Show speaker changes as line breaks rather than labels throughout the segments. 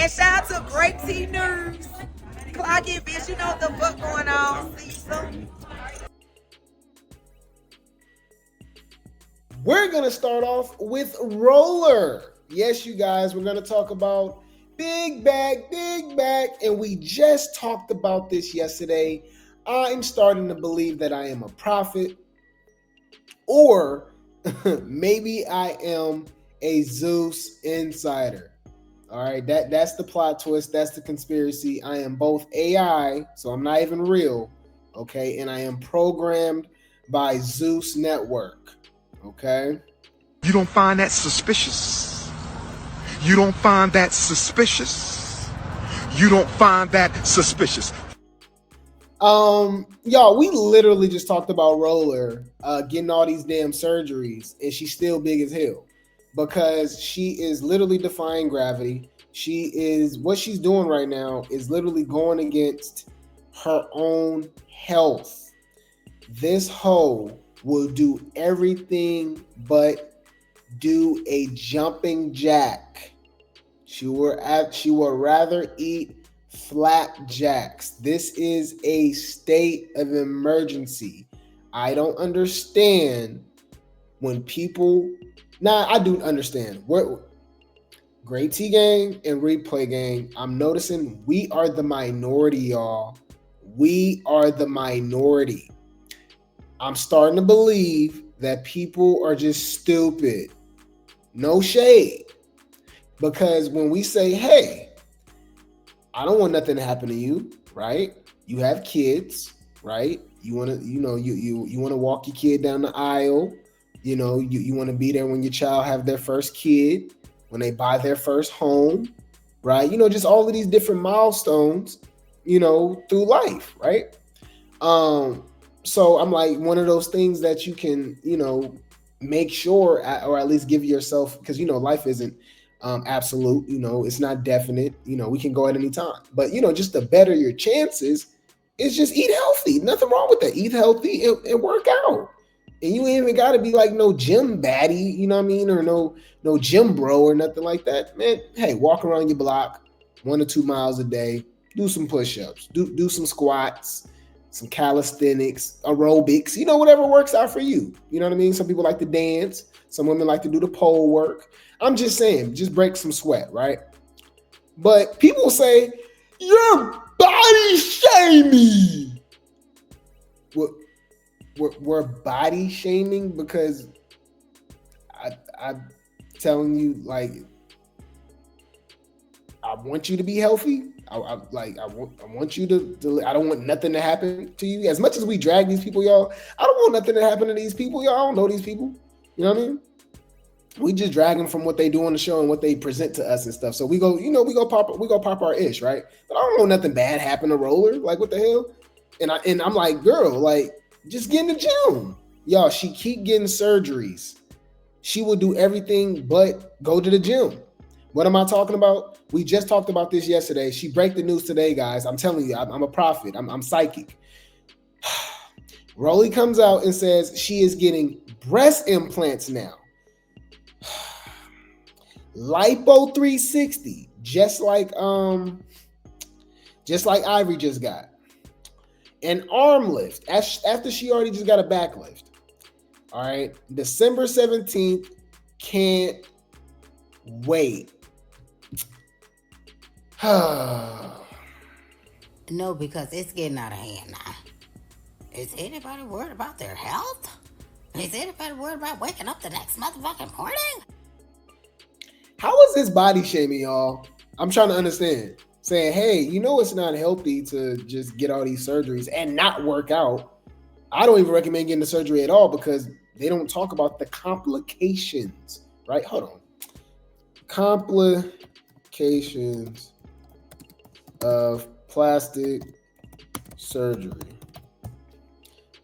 And shout out to Grape News. Clock it, bitch. You know what the fuck going on. See you soon.
We're going to start off with Roller. Yes, you guys, we're going to talk about big bag, and we just talked about this yesterday. I'm starting to believe that I am a prophet, or maybe I am a Zeus insider. All right, that's the plot twist. That's the conspiracy. I am both AI, so I'm not even real, okay, and I am programmed by Zeus Network, okay?
You don't find that suspicious? You don't find that suspicious? You don't find that suspicious?
Y'all, we literally just talked about Roller getting all these damn surgeries, and she's still big as hell because she is literally defying gravity. What she's doing right now is literally going against her own health. This hoe will do everything but do a jumping jack. She will rather eat flapjacks. This is a state of emergency. I don't understand when people. Nah, I do understand. Great T gang and replay gang. I'm noticing we are the minority, y'all. We are the minority. I'm starting to believe that people are just stupid. No shade. Because when we say, hey, I don't want nothing to happen to you, right? You have kids, right? You want to, you want to walk your kid down the aisle. You want to be there when your child have their first kid, when they buy their first home, right? Just all of these different milestones, through life, right? So I'm like, one of those things that you can, make sure, or at least give yourself, because, life isn't absolute, it's not definite, we can go at any time, but just to better your chances is just eat healthy. Nothing wrong with that. Eat healthy and work out. And you ain't even got to be like no gym baddie, you know what I mean? Or no gym bro or nothing like that, man. Hey, walk around your block 1 or 2 miles a day, do some push-ups, do some squats, some calisthenics, aerobics, whatever works out for you. You know what I mean? Some people like to dance. Some women like to do the pole work. I'm just saying, just break some sweat, right? But people say, you're body shaming. We're body shaming because I'm telling you, like, I want you to be healthy. I want you to. I don't want nothing to happen to you. As much as we drag these people, y'all, I don't want nothing to happen to these people, y'all. I don't know these people. You know what I mean? We just drag them from what they do on the show and what they present to us and stuff. So we go pop our ish, right? But I don't know nothing bad happened to Roller. Like, what the hell? And I'm like, girl, like, just get in the gym. Y'all, she keep getting surgeries. She will do everything but go to the gym. What am I talking about? We just talked about this yesterday. She break the news today, guys. I'm telling you, I'm a prophet. I'm psychic. Rollie comes out and says she is getting breast implants now. Lipo 360, just like Ivory just got. An arm lift after she already just got a back lift. All right, December 17th. Can't wait.
No, because it's getting out of hand now. Is anybody worried about their health? Is anybody worried about waking up the next motherfucking morning?
How is this body shaming, y'all? I'm trying to understand. Saying, hey, it's not healthy to just get all these surgeries and not work out. I don't even recommend getting the surgery at all because they don't talk about the complications, right? Hold on. Complications of plastic surgery.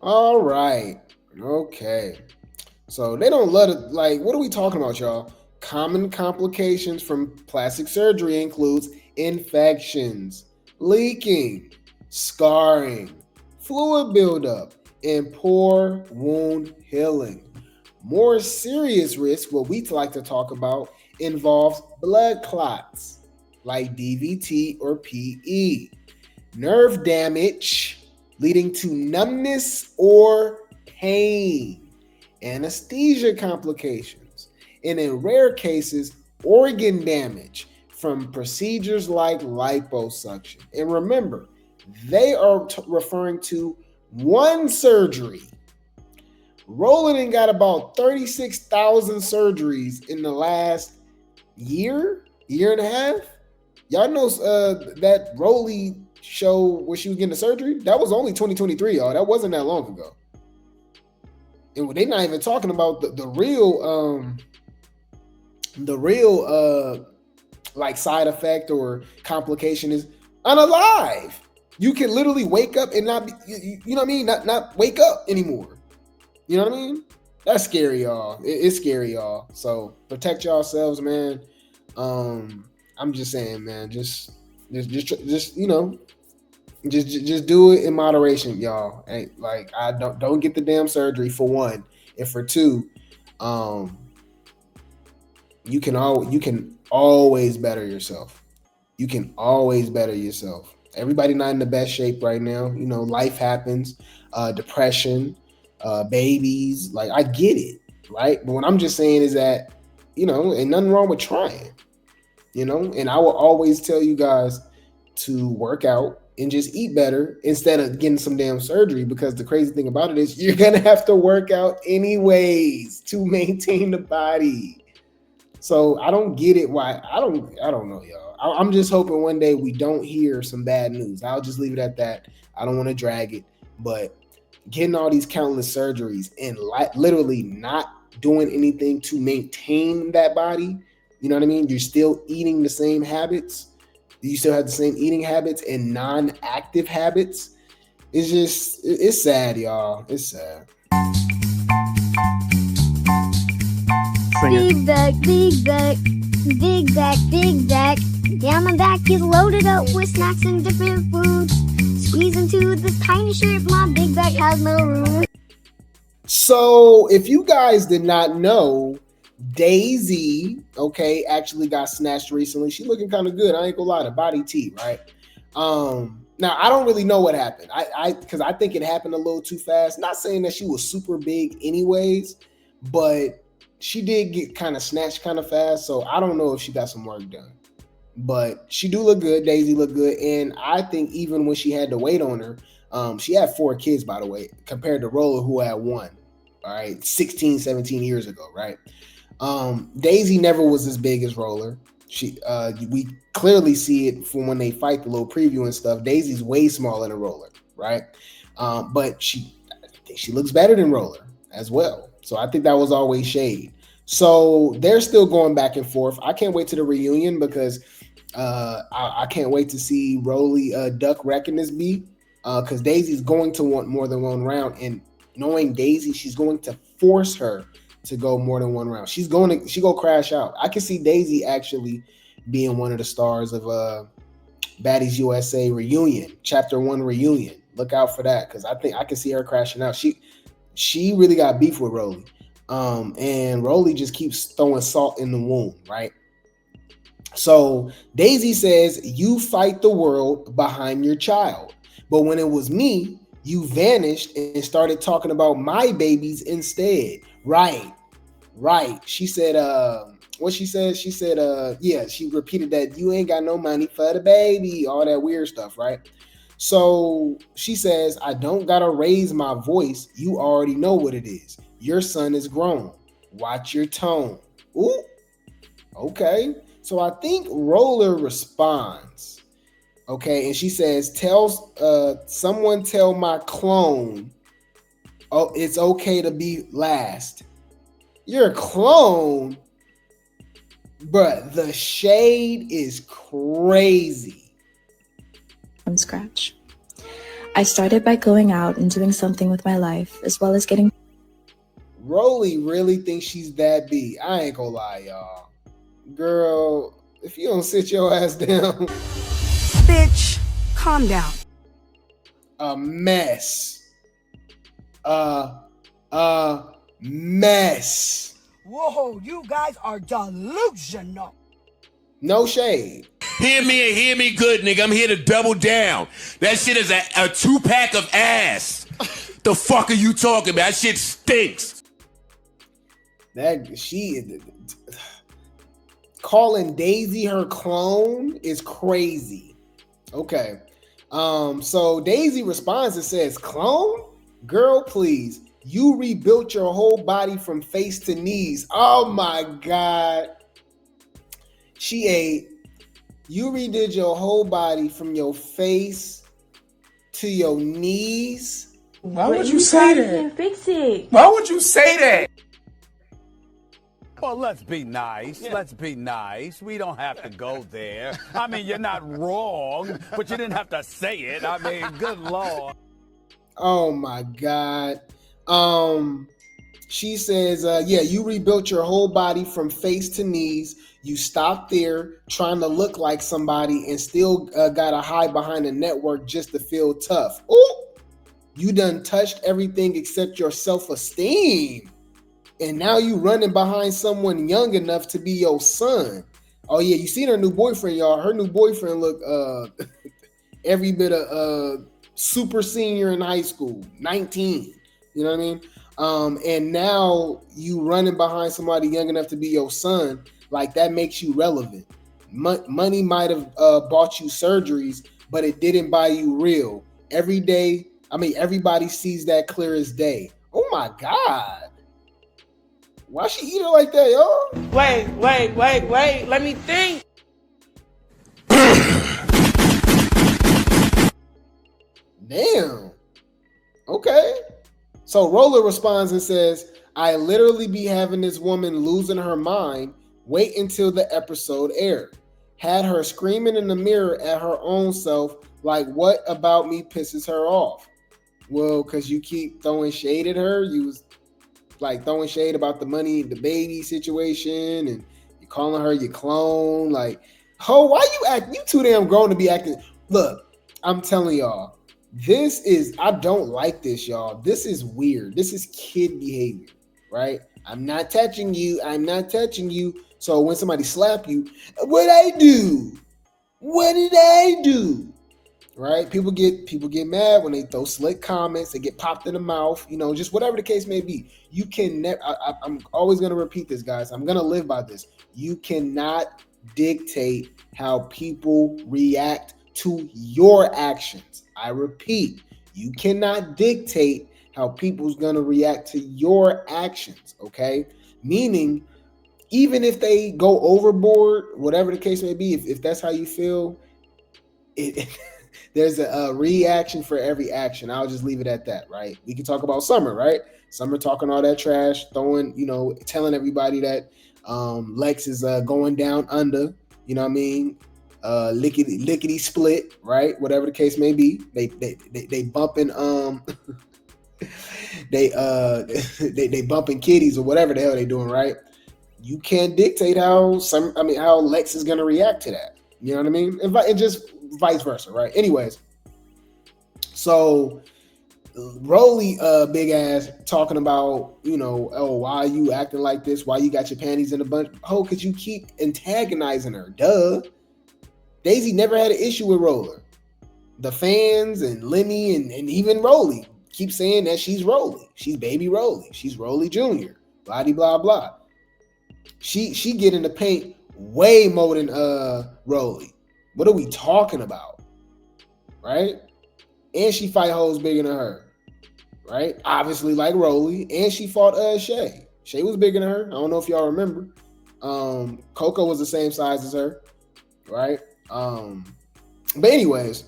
All right. Okay. So they don't let it, like, what are we talking about, y'all? Common complications from plastic surgery includes infections, leaking, scarring, fluid buildup, and poor wound healing. More serious risks, what we like to talk about, involves blood clots, like DVT or PE. Nerve damage leading to numbness or pain. Anesthesia complications. And in rare cases, organ damage from procedures like liposuction. And remember, they are referring to one surgery. Rolling got about 36,000 surgeries in the last year and a half. Y'all know that Rollie show where she was getting the surgery? That was only 2023, y'all. That wasn't that long ago. And they're not even talking about the real like side effect or complication is unalive. You can literally wake up and not be, you know what I mean? Not wake up anymore. You know what I mean? That's scary, y'all. It's scary, y'all. So protect yourselves, man. I'm just saying, man. Just you know, just do it in moderation, y'all. Ain't like I don't get the damn surgery for one, and for two, you can always better yourself. You can always better yourself. Everybody not in the best shape right now. You know, life happens, depression, babies. Like I get it, right? But what I'm just saying is that, you know, ain't nothing wrong with trying. You know, and I will always tell you guys to work out and just eat better instead of getting some damn surgery, because the crazy thing about it is you're gonna have to work out anyways to maintain the body. So I don't get it why I don't know, y'all. I'm just hoping one day we don't hear some bad news. I'll just leave it at that. I don't want to drag it, but getting all these countless surgeries and literally not doing anything to maintain that body, you know what I mean? You're still eating the same habits. You still have the same eating habits and non-active habits. It's sad, y'all. It's sad.
Big back, big back, big back, big back. Yeah, my back is loaded up with snacks and different foods. Squeeze into this tiny shirt, my big back has no room.
So if you guys did not know, Daisy, okay, actually got snatched recently. She looking kind of good. I ain't gonna lie, to body T, right? Now I don't really know what happened. Because I think it happened a little too fast. Not saying that she was super big anyways, but she did get kind of snatched kind of fast. So I don't know if she got some work done. But she do look good. Daisy look good. And I think even when she had the weight on her, she had 4 kids, by the way, compared to Roller, who had 1, all right, 16, 17 years ago, right? Daisy never was as big as Roller. We clearly see it from when they fight, the little preview and stuff. Daisy's way smaller than Roller, right? But I think she looks better than Roller as well. So I think that was always shade. So they're still going back and forth. I can't wait to the reunion because I can't wait to see Rollie duck wrecking this beat, because Daisy's going to want more than one round, and knowing Daisy, she's going to force her to go more than one round. She go crash out. I can see Daisy actually being one of the stars of Baddies USA reunion, Chapter 1 reunion. Look out for that, because I think I can see her crashing out. She really got beef with Rollie, and Rollie just keeps throwing salt in the wound, right? So Daisy says, you fight the world behind your child. But when it was me, you vanished and started talking about my babies instead. Right. She said, what she said? She said, yeah, she repeated that you ain't got no money for the baby, all that weird stuff, right? So she says, I don't gotta raise my voice. You already know what it is. Your son is grown. Watch your tone. Ooh, okay. So I think Roller responds, okay, and she says, someone tell my clone, oh, it's okay to be last. You're a clone, but the shade is crazy.
From scratch. I started by going out and doing something with my life, as well as getting...
Rollie really thinks she's that big. I ain't gonna lie, y'all. Girl, if you don't sit your ass down.
Bitch, calm down.
A mess. Mess.
Whoa, you guys are delusional.
No shade.
Hear me and hear me good, nigga. I'm here to double down. That shit is a 2-pack of ass. The fuck are you talking about? That shit stinks.
Calling Daisy her clone is crazy. Okay. So Daisy responds and says, "Clone? Girl, please. You rebuilt your whole body from face to knees." Oh my God. You redid your whole body from your face to your knees.
Why would you say that? Fix it. Why would you say that?
Well, let's be nice. Let's be nice. We don't have to go there. I mean, you're not wrong, but you didn't have to say it. I mean, good Lord.
Oh my God. She says, you rebuilt your whole body from face to knees. You stopped there trying to look like somebody and still got to hide behind a network just to feel tough. Ooh, you done touched everything except your self-esteem. And now you running behind someone young enough to be your son. Oh yeah, you seen her new boyfriend, y'all. Her new boyfriend look every bit of super senior in high school, 19. You know what I mean? And now you running behind somebody young enough to be your son. Like, that makes you relevant. Money might have bought you surgeries, but it didn't buy you real. Everybody sees that clear as day. Oh my God. Why she eat it like that, y'all?
Wait. Let me think.
Damn. Okay. So Roller responds and says, "I literally be having this woman losing her mind. Wait until the episode aired. Had her screaming in the mirror at her own self, like, what about me pisses her off?" Well, because you keep throwing shade at her. You was like throwing shade about the money, the baby situation, and you calling her your clone. Like, why you too damn grown to be acting. Look, I'm telling y'all, I don't like this, y'all. This is weird. This is kid behavior, right? I'm not touching you. So when somebody slap you, what I do? What did I do? Right? People get mad when they throw slick comments. They get popped in the mouth. Just whatever the case may be. You can never. I'm always going to repeat this, guys. I'm going to live by this. You cannot dictate how people react to your actions. I repeat, you cannot dictate how people's going to react to your actions. Okay, meaning, even if they go overboard, whatever the case may be, if that's how you feel, there's a reaction for every action. I'll just leave it at that, right? We can talk about Summer, right? Summer talking all that trash, telling everybody that Lex is going down under, you know what I mean? Lickety split, right? Whatever the case may be. They bumping they bumping kitties or whatever the hell they doing, right? You can't dictate how Lex is gonna react to that. You know what I mean? And just vice versa, right? Anyways, so Rollie, big ass, talking about, why are you acting like this? Why you got your panties in a bunch? Oh, because you keep antagonizing her. Duh. Daisy never had an issue with Roller. The fans and Lenny and even Rollie keep saying that she's Rollie. She's baby Rollie. She's Rollie Jr. Blah, blah, blah. She get in the paint way more than Rollie. What are we talking about? Right? And she fight hoes bigger than her. Right? Obviously like Rollie. And she fought Shay. Shay was bigger than her. I don't know if y'all remember. Coco was the same size as her. Right? But anyways,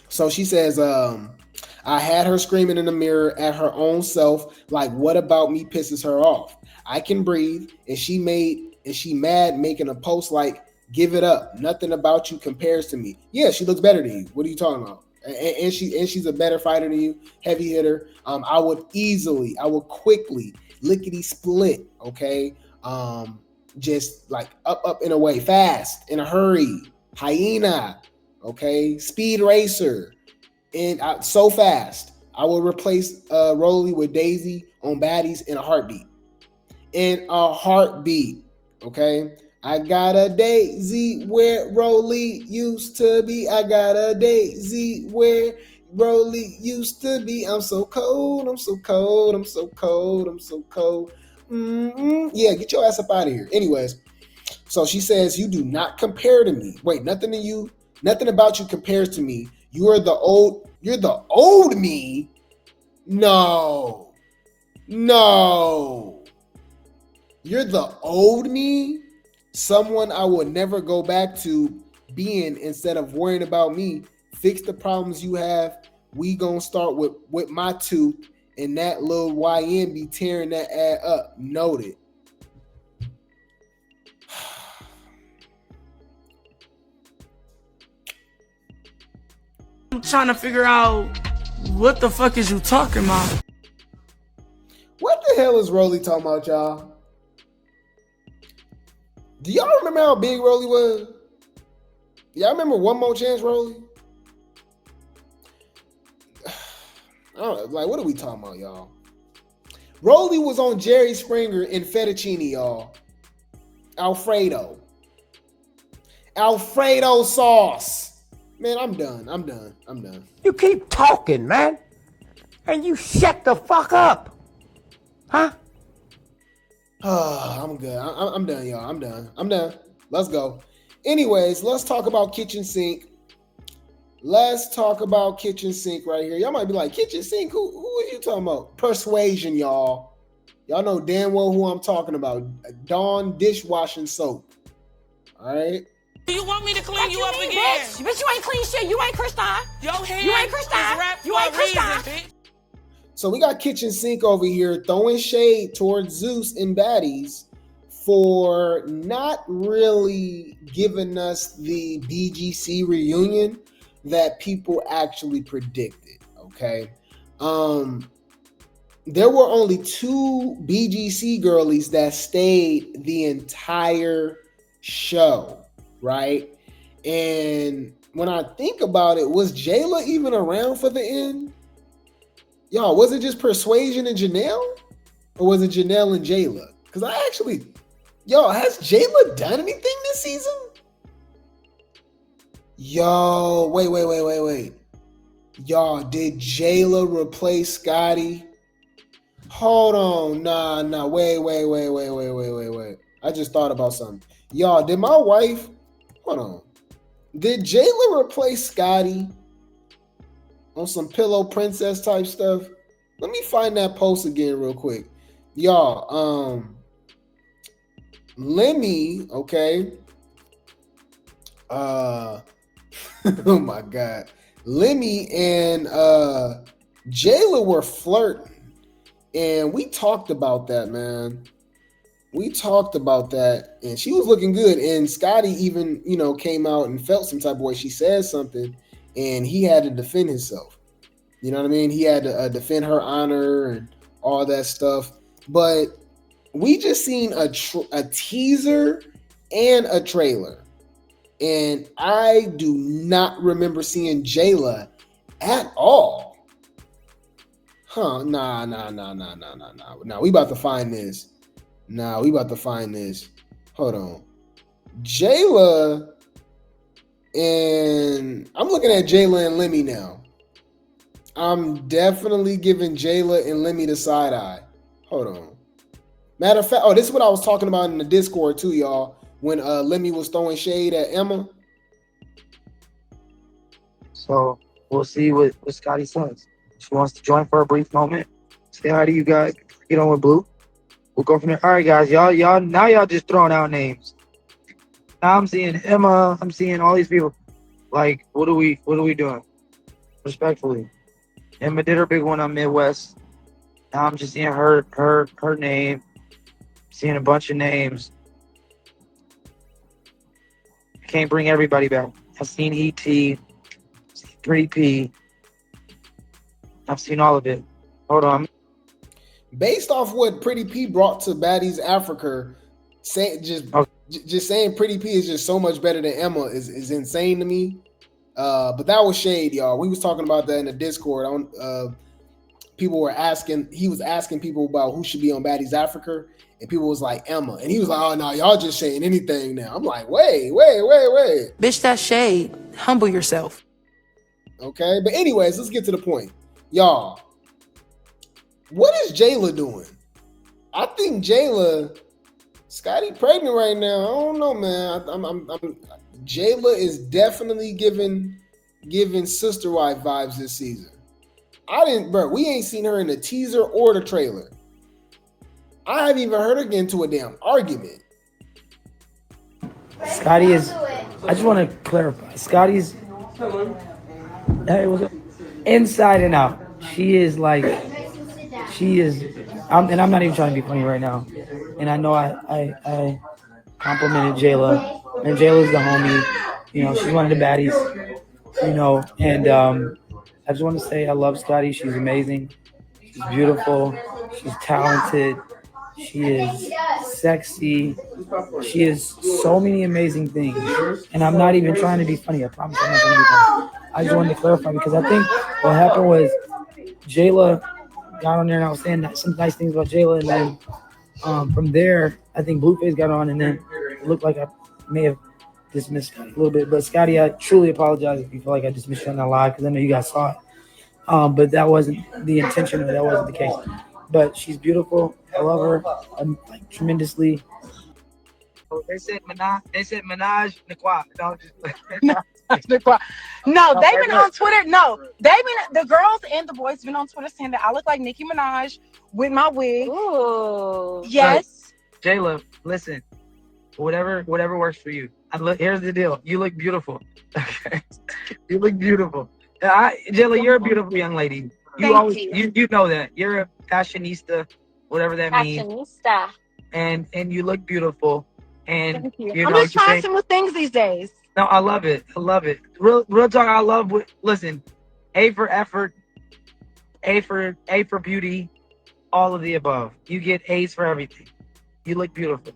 so she says, I had her screaming in the mirror at her own self, like, what about me pisses her off? I can breathe, and she mad making a post like, give it up. Nothing about you compares to me. Yeah, she looks better than you. What are you talking about? And she's a better fighter than you, heavy hitter. I would quickly lickety split, okay? Just like up in a way, fast, in a hurry, hyena, okay? Speed racer, and so fast. I will replace Rollie with Daisy on Baddies in a heartbeat. In a heartbeat, okay? I got a daisy where Rollie used to be. I got a daisy where Rollie used to be. I'm so cold. I'm so cold. I'm so cold. I'm so cold. Yeah, get your ass up out of here. Anyways, so she says, you do not compare to me. Wait, nothing about you compares to me. You're the old me. No. You're the old me. Someone I will never go back to being instead of worrying about me. Fix the problems you have. We gonna start with my tooth and that little YN be tearing that ad up. Noted.
I'm trying to figure out what the fuck is you talking about?
What the hell is Rollie talking about, y'all? Do y'all remember how big Rollie was? Y'all remember One More Chance Rollie? I don't know, like, what are we talking about, y'all? Rollie was on Jerry Springer in fettuccine, y'all. Alfredo sauce. Man, I'm done.
You keep talking, man. And you shut the fuck up. Huh?
Oh, I'm good. I'm done, y'all. I'm done. Let's go. Anyways, let's talk about kitchen sink. Let's talk about kitchen sink right here. Y'all might be like, kitchen sink? Who are you talking about? Persuasion, y'all. Y'all know damn well who I'm talking about. Dawn dishwashing soap. All right?
You want me to clean you up again?
Bitch, you ain't clean shit. You ain't Christine.
Your hand
You ain't Christine. You ain't Christine.
Bitch.
So we got kitchen sink over here throwing shade towards Zeus and Baddies for not really giving us the BGC reunion that people actually predicted. Okay. There were only 2 BGC girlies that stayed the entire show, right? And when I think about it, was Jela even around for the end? Y'all, was it just Persuasion and Janelle? Or was it Janelle and Jela? Because has Jela done anything this season? Yo, wait. Y'all, did Jela replace Scotty? Hold on. Nah. Wait. I just thought about something. Y'all, did my wife... Hold on. Did Jela replace Scotty on some pillow princess type stuff? Let me find that post again real quick. Y'all, Lemmy, okay. Oh my God. Lemmy and Jela were flirting. And we talked about that, man. We talked about that. And she was looking good. And Scotty even, came out and felt some type of way. She said something and he had to defend himself. You know what I mean? He had to defend her honor and all that stuff. But we just seen a teaser and a trailer. And I do not remember seeing Jela at all. Huh? Nah. We about to find this. Hold on. Jela and I'm looking at Jela and Lemmy now. I'm definitely giving Jela and Lemmy the side eye. Hold on. Matter of fact, this is what I was talking about in the Discord too, y'all. When Lemmy was throwing shade at Emma.
So we'll see what Scotty says. She wants to join for a brief moment. Say hi to you guys. Get on with Blue. We'll go from there. All right, guys. Y'all just throwing out names. Now I'm seeing Emma. I'm seeing all these people. Like, what are we doing? Respectfully. Emma did her big one on Midwest. Now I'm just seeing her name. Seeing a bunch of names. I can't bring everybody back. I've seen E.T. Seen 3P. I've seen all of it. Hold on.
Based off what Pretty P brought to Baddies Africa, just saying Pretty P is just so much better than Emma is insane to me. But that was shade, y'all. We was talking about that in the Discord. people were asking, he was asking people about who should be on Baddies Africa, and people was like Emma, and he was like, oh no, y'all just saying anything now. I'm like, wait.
Bitch, that's shade. Humble yourself.
Okay, but anyways, let's get to the point. Y'all, what is Jela doing? I think Jela, Scotty pregnant right now. I don't know, man. Jela is definitely giving sister wife vibes this season. We ain't seen her in the teaser or the trailer. I haven't even heard her get into a damn argument.
Scotty is, I just want to clarify. Scotty's, hey, what's up? Inside and out. I'm not even trying to be funny right now. And I know I complimented Jela, and Jela's the homie. You know, she's one of the baddies. You know, and I just want to say I love Scotty. She's amazing. She's beautiful. She's talented. She is sexy. She is so many amazing things. And I'm not even trying to be funny. I promise I'm not trying to be funny. I just wanted to clarify because I think what happened was Jela got on there and I was saying some nice things about Jela. And then from there, I think Blueface got on and then it looked like I may have dismissed Scotty a little bit. But Scotty, I truly apologize if you feel like I dismissed you on that live because I know you guys saw it. But that wasn't the intention or that wasn't the case. But she's beautiful. I love her like tremendously. They said Minaj Nakwa.
No, they've been on Twitter. No, the girls and the boys been on Twitter saying that I look like Nicki Minaj with my wig. Ooh. Yes.
Jela, listen. Whatever works for you. Here's the deal. You look beautiful. Okay. You look beautiful. Jela, you're a beautiful young lady. You know that. You're a fashionista, whatever that means. And you look beautiful. And
thank you. I'm just trying some new things these days.
No, I love it. Real talk, I love listen, A for effort, A for beauty, all of the above. You get A's for everything. You look beautiful.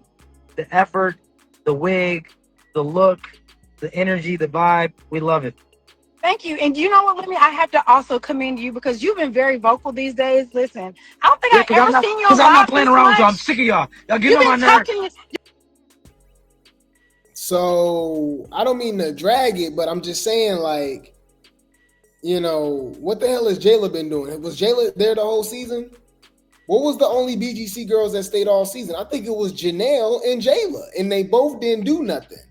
The effort, the wig, the look, the energy, the vibe, we love it.
Thank you. And you know what, Lemmy? I have to also commend you because you've been very vocal these days. Listen, I don't think I've ever seen you on live.
Because I'm not playing around with y'all. I'm sick of y'all. Y'all get on my nerves.
So I don't mean to drag it, but I'm just saying, like, you know, what the hell has Jela been doing? Was Jela there the whole season? What was the only BGC girls that stayed all season? I think it was Janelle and Jela, and they both didn't do nothing.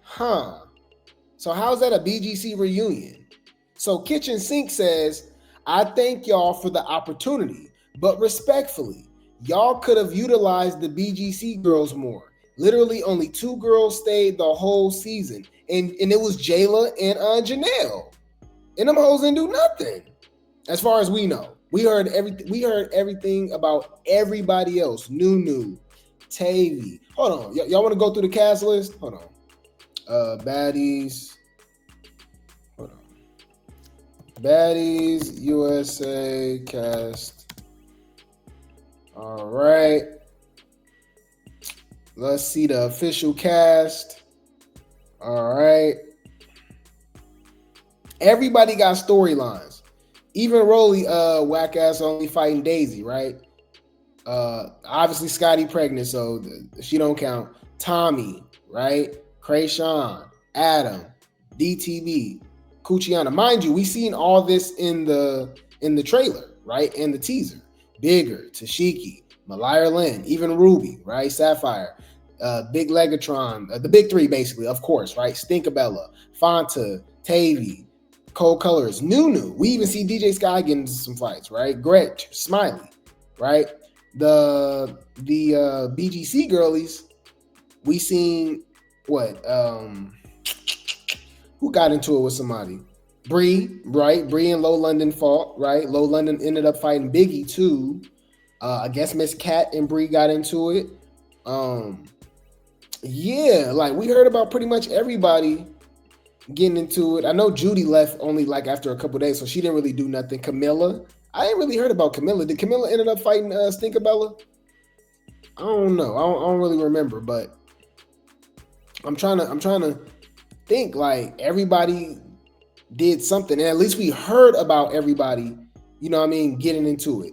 Huh. So how's that a BGC reunion? So Kitchen Sink says, I thank y'all for the opportunity, but respectfully, y'all could have utilized the BGC girls more. Literally only 2 girls stayed the whole season. And it was Jela and Janelle. And them hoes didn't do nothing. As far as we know. We heard everything about everybody else. Nunu, Tavy. Hold on. Y'all want to go through the cast list? Hold on. Baddies. Hold on. Baddies USA cast. All right. Let's see the official cast. All right. Everybody got storylines. Even Rollie, whack ass only fighting Daisy, right? Obviously Scotty pregnant, so she don't count. Tommy, right? Krayshawn, Adam, DTB, Cuciana. Mind you, we seen all this in the trailer, right? In the teaser. Bigger, Tesehki, Malaya Lynn, even Ruby, right? Sapphire, Big Legatron, the big 3 basically, of course, right? Stinkabella, Fanta, Tavy, Cold Colors, Nunu. We even see DJ Sky getting into some fights, right? Gretch, Smiley, right? The BGC girlies, we seen what? Who got into it with somebody? Bree, right? Bree and Low London fought, right? Low London ended up fighting Biggie too. I guess Miss Cat and Bree got into it. Yeah, like we heard about pretty much everybody getting into it. I know Judy left only like after a couple days, so she didn't really do nothing. Camilla, I ain't really heard about Camilla. Did Camilla ended up fighting Stinkabella? I don't know. I don't really remember, but I'm trying to think like everybody did something, and at least we heard about everybody, you know what I mean, getting into it.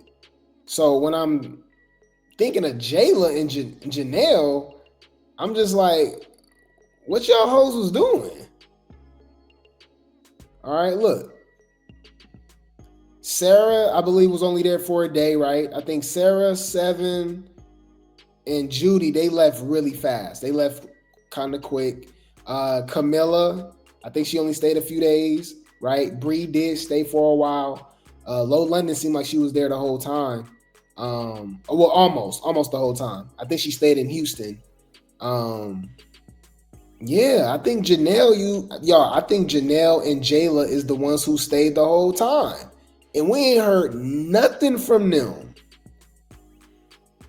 So when I'm thinking of Jela and Janelle, I'm just like, what y'all hoes was doing? All right, look. Sarah, I believe, was only there for a day, right? I think Sarah, Seven, and Judy, they left really fast. They left kind of quick. Camilla, I think she only stayed a few days, right? Bree did stay for a while. Low London seemed like she was there the whole time. Well, almost the whole time. I think she stayed in Houston. Yeah, I think I think Janelle and Jela is the ones who stayed the whole time. And we ain't heard nothing from them.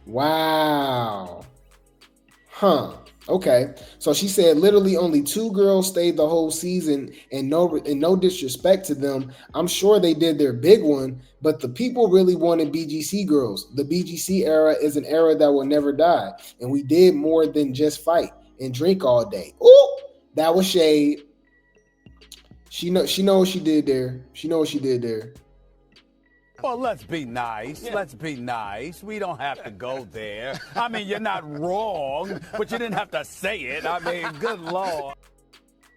Wow. Huh. Okay. So she said literally only 2 girls stayed the whole season, and no disrespect to them, I'm sure they did their big one, but the people really wanted BGC girls. The BGC era is an era that will never die, and we did more than just fight and drink all day. Ooh, that was shade. She know what she did there. She know what she did there.
Well, let's be nice. Yeah. Let's be nice. We don't have to go there. I mean, you're not wrong, but you didn't have to say it. I mean, good Lord.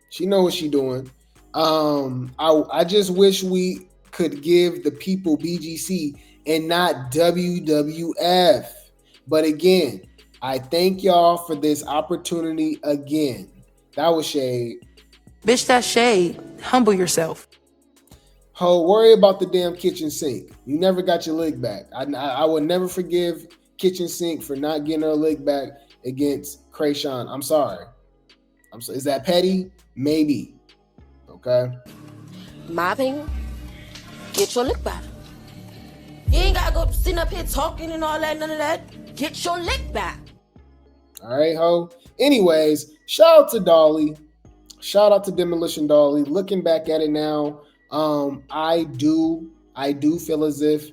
She know what she doing. I just wish we could give the people BGC and not WWF. But again, I thank y'all for this opportunity again. That was shade.
Bitch, that's shade. Humble yourself.
Ho, worry about the damn kitchen sink. You never got your leg back. I would never forgive kitchen sink for not getting her leg back against Krayshawn. I'm sorry. Is that petty? Maybe. Okay.
My opinion, get your lick back. You ain't gotta go sitting up here talking and all that, none of that. Get your lick back.
All right, ho. Anyways, shout out to Dolly. Shout out to Demolition Dolly. Looking back at it now, I do feel as if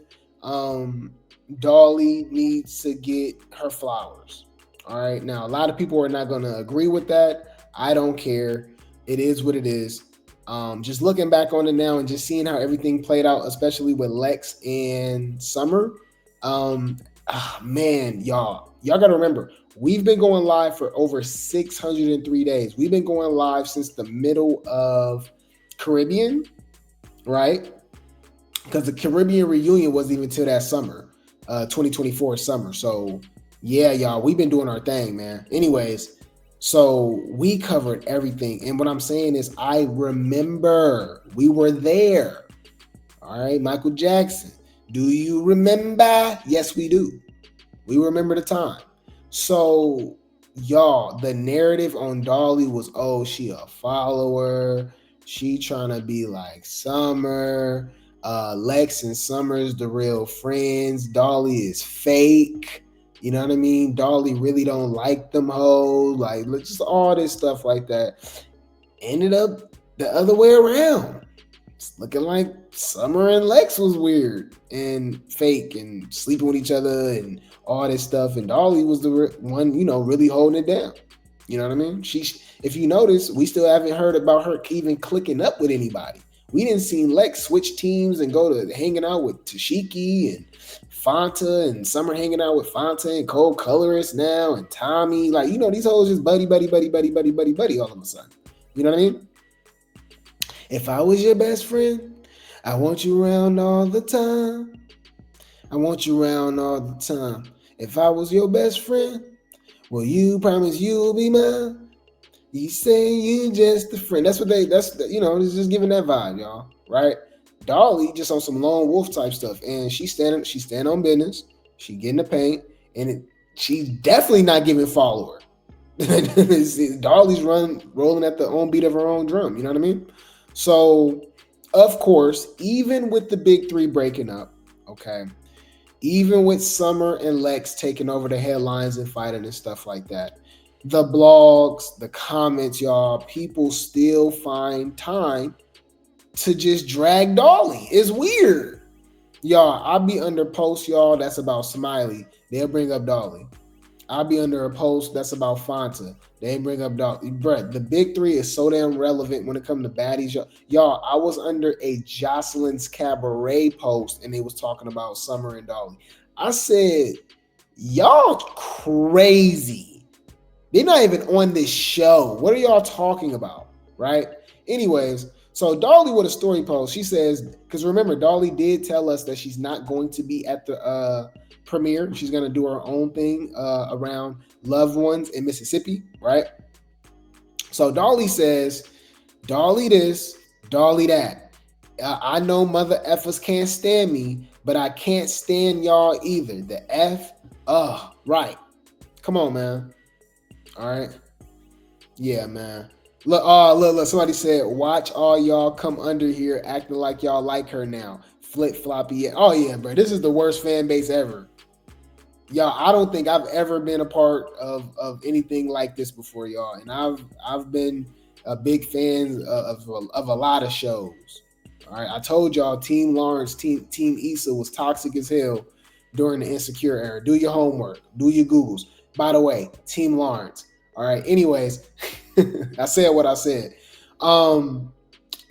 Dolly needs to get her flowers. All right. Now, a lot of people are not going to agree with that. I don't care. It is what it is. Just looking back on it now and just seeing how everything played out, especially with Lex and Summer. Man, y'all got to remember, we've been going live for over 603 days. We've been going live since the middle of Caribbean, right? Because the Caribbean reunion wasn't even till that summer, 2024 summer. So yeah, y'all, we've been doing our thing, man. Anyways, so we covered everything. And what I'm saying is I remember we were there. All right, Michael Jackson. Do you remember? Yes, we do. We remember the time. So y'all, the narrative on Dolly was, oh, she a follower. She trying to be like Summer. Lex and Summer's the real friends. Dolly is fake. You know what I mean? Dolly really don't like them hoes. Like, just all this stuff like that. Ended up the other way around. It's looking like Summer and Lex was weird and fake and sleeping with each other and all this stuff. And Dolly was the one, you know, really holding it down. You know what I mean? If you notice, we still haven't heard about her even clicking up with anybody. We didn't see Lex switch teams and go to hanging out with Tesehki and Fanta, and Summer hanging out with Fanta and Cold Colorist now and Tommy. Like, you know, these hoes just buddy all of a sudden. You know what I mean? If I was your best friend, I want you around all the time. I want you around all the time. If I was your best friend, will you promise you'll be mine? You say you just a friend. It's just giving that vibe, y'all, right? Dolly just on some lone wolf type stuff, and she's standing on business. She getting the paint, and she's definitely not giving follower. Dolly's rolling at the own beat of her own drum. You know what I mean? So, of course, even with the big three breaking up, okay, even with Summer and Lex taking over the headlines and fighting and stuff like that, the blogs, the comments, y'all, people still find time to just drag Dolly. It's weird. Y'all, I'll be under posts, y'all, that's about Smiley. They'll bring up Dolly. I'll be under a post that's about Fanta. They ain't bring up Dolly. Bruh, the big three is so damn relevant when it comes to baddies. Y'all, I was under a Jocelyn's Cabaret post and they was talking about Summer and Dolly. I said, y'all crazy. They're not even on this show. What are y'all talking about? Right? Anyways, so Dolly with a story post, she says, because remember, Dolly did tell us that she's not going to be at the premiere. She's going to do her own thing around loved ones in Mississippi, right? So Dolly says, Dolly this, Dolly that. I know mother effers can't stand me, but I can't stand y'all either. The F, right. Come on, man. All right. Yeah, man. Look, somebody said, watch all y'all come under here acting like y'all like her now. Flip floppy. Yeah. Oh, yeah, bro. This is the worst fan base ever. Y'all, I don't think I've ever been a part of anything like this before, y'all. And I've been a big fan of a lot of shows. All right. I told y'all Team Lawrence, Team Issa was toxic as hell during the Insecure era. Do your homework. Do your Googles. By the way, Team Lawrence. All right. Anyways, I said what I said.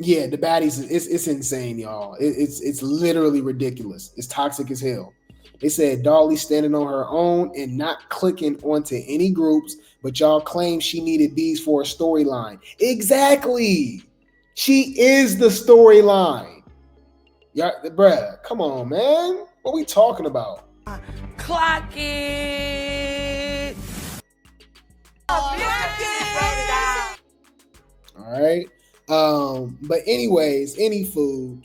Yeah, the baddies, it's insane, y'all. It's literally ridiculous. It's toxic as hell. They said Dolly standing on her own and not clicking onto any groups, but y'all claim she needed these for a storyline. Exactly. She is the storyline. Y'all, bruh, come on, man. What we talking about?
Clock it.
All right. But anyways, any food.